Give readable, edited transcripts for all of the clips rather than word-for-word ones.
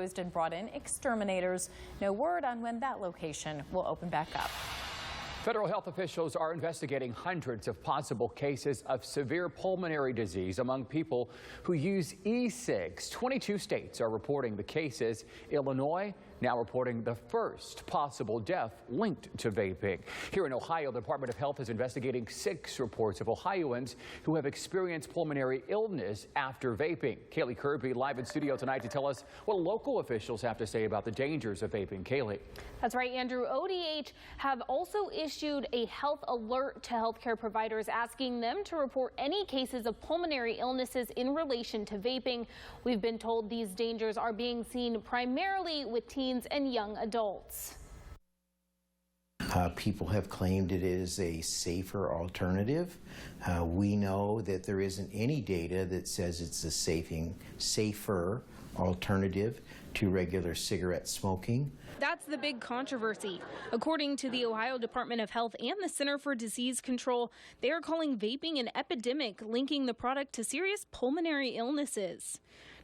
And brought in exterminators. No word on when that location will open back up. Federal health officials are investigating hundreds of possible cases of severe pulmonary disease among people who use e-cigs. 22 states are reporting the cases. Illinois now reporting the first possible death linked to vaping. Here in Ohio, the Department of Health is investigating 6 reports of Ohioans who have experienced pulmonary illness after vaping. Kaylee Kirby live in studio tonight to tell us what local officials have to say about the dangers of vaping. Kaylee. That's right, Andrew. ODH have also issued a health alert to healthcare providers asking them to report any cases of pulmonary illnesses in relation to vaping. We've been told these dangers are being seen primarily with teens and young adults. People have claimed it is a safer alternative. We know that there isn't any data that says it's a safer alternative to regular cigarette smoking. That's the big controversy. According to the Ohio Department of Health and the Center for Disease Control, they are calling vaping an epidemic, linking the product to serious pulmonary illnesses.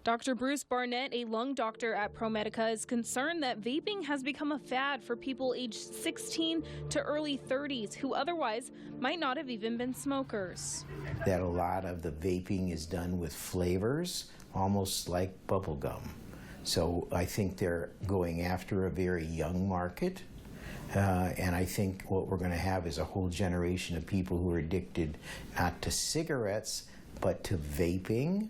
Dr. Bruce Barnett, a lung doctor at ProMedica, is concerned that vaping has become a fad for people aged 16 to early 30s who otherwise might not have even been smokers. That a lot of the vaping is done with flavors, almost like bubble gum. So I think they're going after a very young market. And I think what we're going to have is a whole generation of people who are addicted not to cigarettes, but to vaping.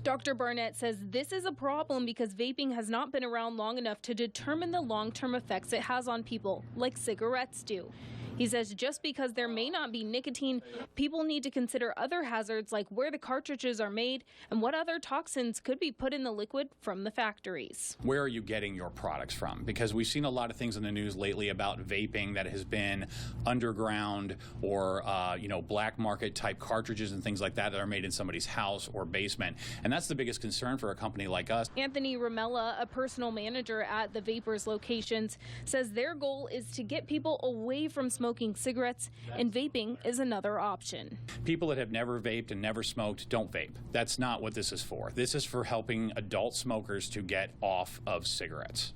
Dr. Barnett says this is a problem because vaping has not been around long enough to determine the long-term effects it has on people, like cigarettes do. He says just because there may not be nicotine, people need to consider other hazards like where the cartridges are made and what other toxins could be put in the liquid from the factories. Where are you getting your products from? Because we've seen a lot of things in the news lately about vaping that has been underground or black market type cartridges and things like that that are made in somebody's house or basement. And that's the biggest concern for a company like us. Anthony Ramella, a personal manager at the Vapors locations, says their goal is to get people away from smoking cigarettes, and vaping is another option. People that have never vaped and never smoked, don't vape. That's not what this is for. This is for helping adult smokers to get off of cigarettes.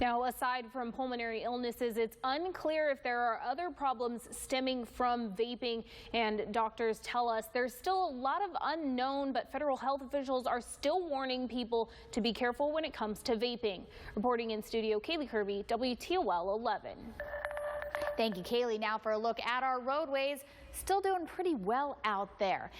Now, aside from pulmonary illnesses, it's unclear if there are other problems stemming from vaping, and doctors tell us there's still a lot of unknown, but federal health officials are still warning people to be careful when it comes to vaping. Reporting in studio, Kaylee Kirby, WTOL 11. Thank you, Kaylee. Now for a look at our roadways. Still doing pretty well out there.